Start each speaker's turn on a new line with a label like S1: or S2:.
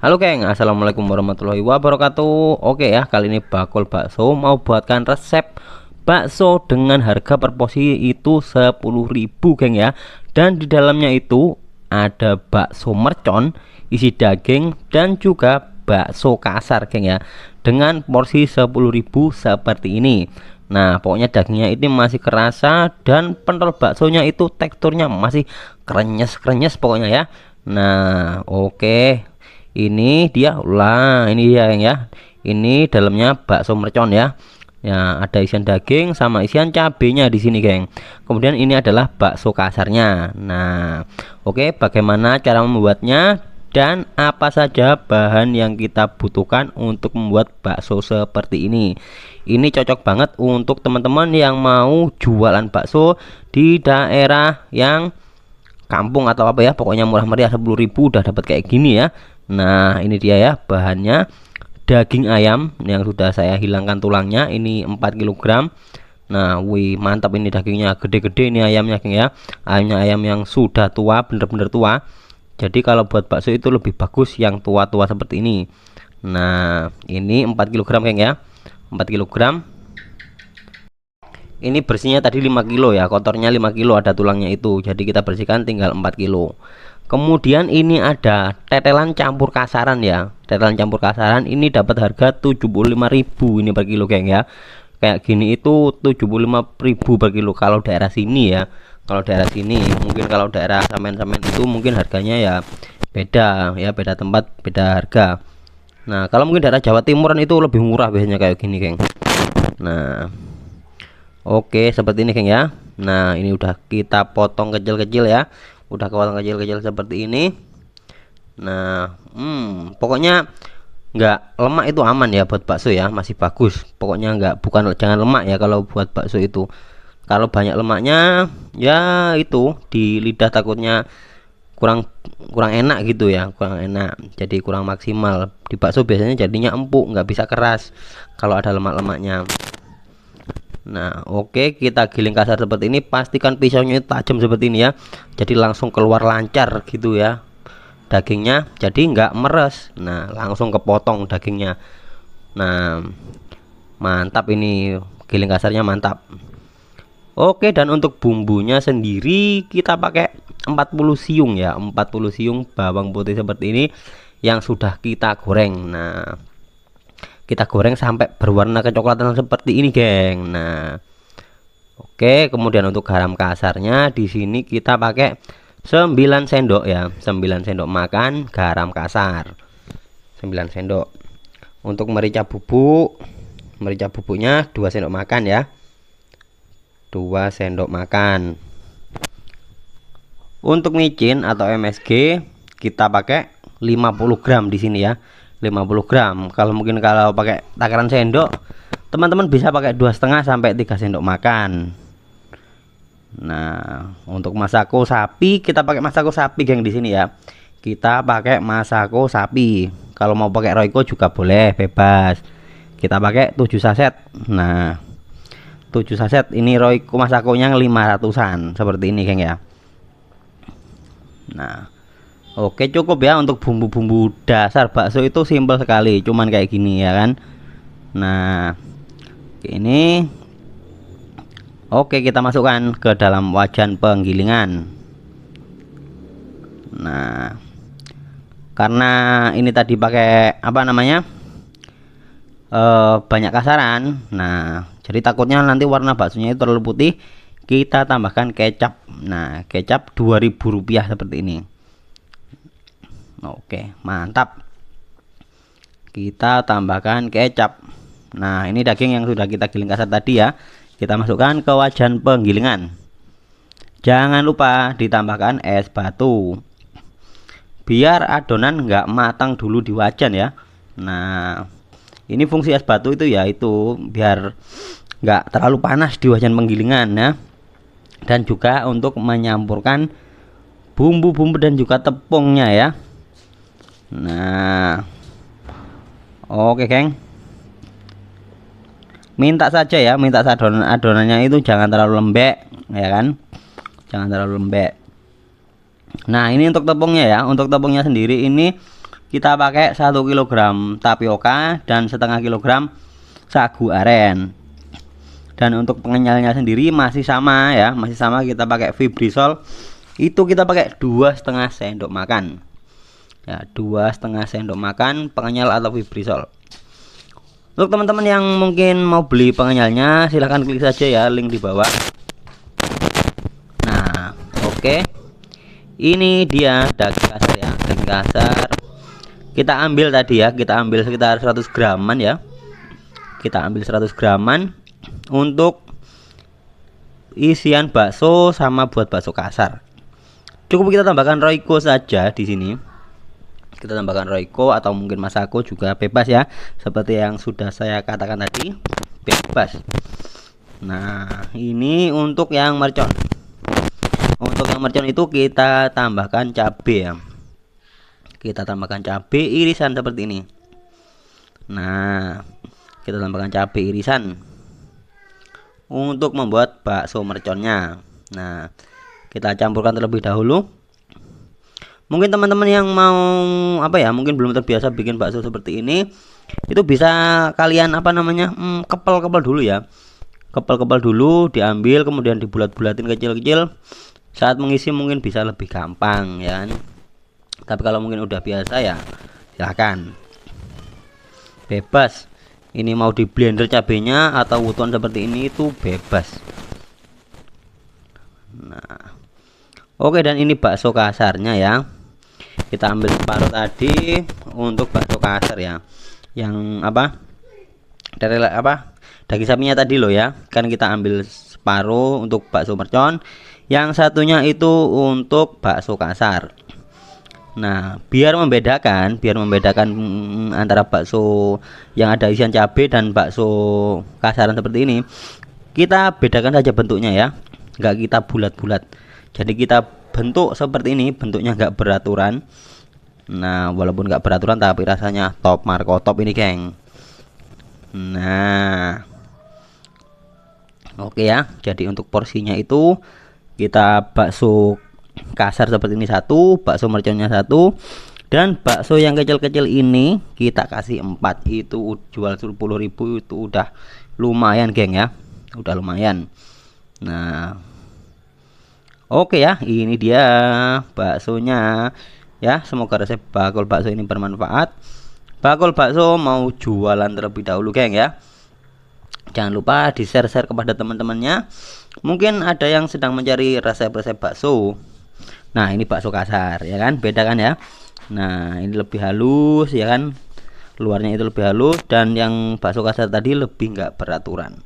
S1: Halo geng, assalamualaikum warahmatullahi wabarakatuh. Oke ya, kali ini bakul bakso mau buatkan resep bakso dengan harga per porsi itu 10.000 geng ya. Dan di dalamnya itu ada bakso mercon isi daging dan juga bakso kasar geng ya, dengan porsi 10.000 seperti ini. Nah, pokoknya dagingnya ini masih kerasa dan pentol baksonya itu teksturnya masih krenyes-krenyes pokoknya ya. Nah, oke. Ini dia yang ya. Ini dalamnya bakso mercon ya. Ya, ada isian daging sama isian cabenya di sini, geng. Kemudian ini adalah bakso kasarnya. Nah, oke, bagaimana cara membuatnya dan apa saja bahan yang kita butuhkan untuk membuat bakso seperti ini. Ini cocok banget untuk teman-teman yang mau jualan bakso di daerah yang kampung atau apa ya, pokoknya murah meriah 10.000 udah dapat kayak gini ya. Nah, ini dia ya bahannya. Daging ayam yang sudah saya hilangkan tulangnya ini 4 kg. Nah, wih mantap, ini dagingnya gede-gede, ini ayamnya geng ya. Ayamnya ayam yang sudah tua, bener-bener tua. Jadi kalau buat bakso itu lebih bagus yang tua-tua seperti ini. Nah, ini 4 kg geng ya. 4 kg. Ini bersihnya tadi 5 kilo ya, kotornya 5 kilo, ada tulangnya itu. Jadi kita bersihkan tinggal 4 kilo. Kemudian ini ada tetelan campur kasaran ya. Tetelan campur kasaran ini dapat harga 75.000 ini per kilo geng ya. Kayak gini itu 75.000 per kilo kalau daerah sini ya. Kalau daerah sini, mungkin kalau daerah samen-samen itu mungkin harganya ya beda ya, beda tempat, beda harga. Nah, kalau mungkin daerah Jawa Timuran itu lebih murah biasanya kayak gini geng. Nah, oke, seperti ini geng ya. Nah, ini udah kita potong kecil-kecil ya. Udah potong kecil-kecil seperti ini. Nah, pokoknya nggak lemak itu aman ya buat bakso ya, masih bagus. Pokoknya bukan jangan lemak ya kalau buat bakso itu. Kalau banyak lemaknya ya itu di lidah takutnya kurang kurang enak gitu ya, kurang enak. Jadi kurang maksimal. Di bakso biasanya jadinya empuk, nggak bisa keras kalau ada lemak-lemaknya. Nah, oke, kita giling kasar seperti ini. Pastikan pisaunya itu tajam seperti ini ya. Jadi langsung keluar lancar gitu ya dagingnya. Jadi nggak meres. Nah, langsung kepotong dagingnya. Nah, mantap, ini giling kasarnya mantap. Oke, dan untuk bumbunya sendiri kita pakai 40 siung ya. 40 siung bawang putih seperti ini yang sudah kita goreng. Nah, kita goreng sampai berwarna kecoklatan seperti ini geng. Nah, oke, kemudian untuk garam kasarnya di sini kita pakai 9 sendok ya, 9 sendok makan garam kasar, 9 sendok. Untuk merica bubuk, merica bubuknya 2 sendok makan ya, 2 sendok makan. Untuk micin atau MSG kita pakai 50 gram di sini ya, 50 gram. Kalau mungkin kalau pakai takaran sendok, teman-teman bisa pakai 2,5 sampai 3 sendok makan. Nah, untuk masako sapi kita pakai masako sapi geng di sini ya. Kita pakai masako sapi. Kalau mau pakai Royco juga boleh, bebas. Kita pakai 7 saset. Nah, 7 saset ini Royco masakonya 500-an seperti ini geng ya. Nah, oke, cukup ya untuk bumbu-bumbu dasar bakso itu simpel sekali, cuman kayak gini ya kan. Nah, ini oke, kita masukkan ke dalam wajan penggilingan. Nah, karena ini tadi pakai apa namanya, banyak kasaran. Nah, jadi takutnya nanti warna baksonya itu terlalu putih, kita tambahkan kecap. Nah, kecap 2.000 rupiah seperti ini. Oke, mantap. Kita tambahkan kecap. Nah, ini daging yang sudah kita giling kasar tadi ya. Kita masukkan ke wajan penggilingan. Jangan lupa ditambahkan es batu. Biar adonan nggak matang dulu di wajan ya. Nah, ini fungsi es batu itu ya, itu biar nggak terlalu panas di wajan penggilingan ya. Dan juga untuk menyampurkan bumbu-bumbu dan juga tepungnya ya. Nah, oke geng, minta saja ya, minta adonannya itu jangan terlalu lembek ya kan, jangan terlalu lembek. Nah, ini untuk tepungnya ya. Untuk tepungnya sendiri ini kita pakai 1 kg tapioka dan setengah kilogram sagu aren. Dan untuk pengenyalnya sendiri masih sama ya, masih sama, kita pakai Vibrisol. Itu kita pakai 2,5 sendok makan. Ya, 2,5 sendok makan pengenyal atau Vibrisol. Untuk teman-teman yang mungkin mau beli pengenyalnya, silahkan klik saja ya link di bawah. Nah, oke. Ini dia daging kasar ya, daging kasar. Kita ambil tadi ya, kita ambil sekitar 100 graman ya. Kita ambil 100 graman untuk isian bakso sama buat bakso kasar. Cukup kita tambahkan Royco saja di sini. Kita tambahkan Royco atau mungkin Masako juga bebas ya, seperti yang sudah saya katakan tadi, bebas. Nah, ini untuk yang mercon. Untuk yang mercon itu kita tambahkan cabai ya. Kita tambahkan cabai irisan seperti ini. Nah, kita tambahkan cabai irisan untuk membuat bakso merconnya. Nah, kita campurkan terlebih dahulu. Mungkin teman-teman yang mau mungkin belum terbiasa bikin bakso seperti ini, itu bisa kalian kepel-kepel dulu ya. Kepel-kepel dulu, diambil kemudian dibulat-bulatin kecil-kecil. Saat mengisi mungkin bisa lebih gampang ya. Tapi kalau mungkin udah biasa ya silahkan, bebas. Ini mau di blender cabenya atau utuhan seperti ini itu bebas. Nah, oke, dan ini bakso kasarnya ya. Kita ambil separuh tadi untuk bakso kasar ya. Yang daging sapinya tadi loh ya. Kan kita ambil separuh untuk bakso mercon. Yang satunya itu untuk bakso kasar. Nah, biar membedakan antara bakso yang ada isian cabai dan bakso kasaran seperti ini, kita bedakan saja bentuknya ya, nggak kita bulat-bulat. Jadi kita bentuk seperti ini, bentuknya nggak beraturan. Nah, walaupun nggak beraturan tapi rasanya top, markotop ini geng. Nah, oke ya. Jadi untuk porsinya itu kita bakso kasar seperti ini 1, bakso merconnya 1, dan bakso yang kecil-kecil ini kita kasih 4. Itu jual 10.000 itu udah lumayan geng ya, udah lumayan. Nah, oke ya, ini dia baksonya ya. Semoga resep bakul bakso ini bermanfaat. Bakul bakso mau jualan terlebih dahulu geng ya. Jangan lupa di share-share kepada teman-temannya. Mungkin ada yang sedang mencari resep-resep bakso. Nah, ini bakso kasar ya kan, beda kan ya. Nah, ini lebih halus ya kan, luarnya itu lebih halus, dan yang bakso kasar tadi lebih nggak beraturan.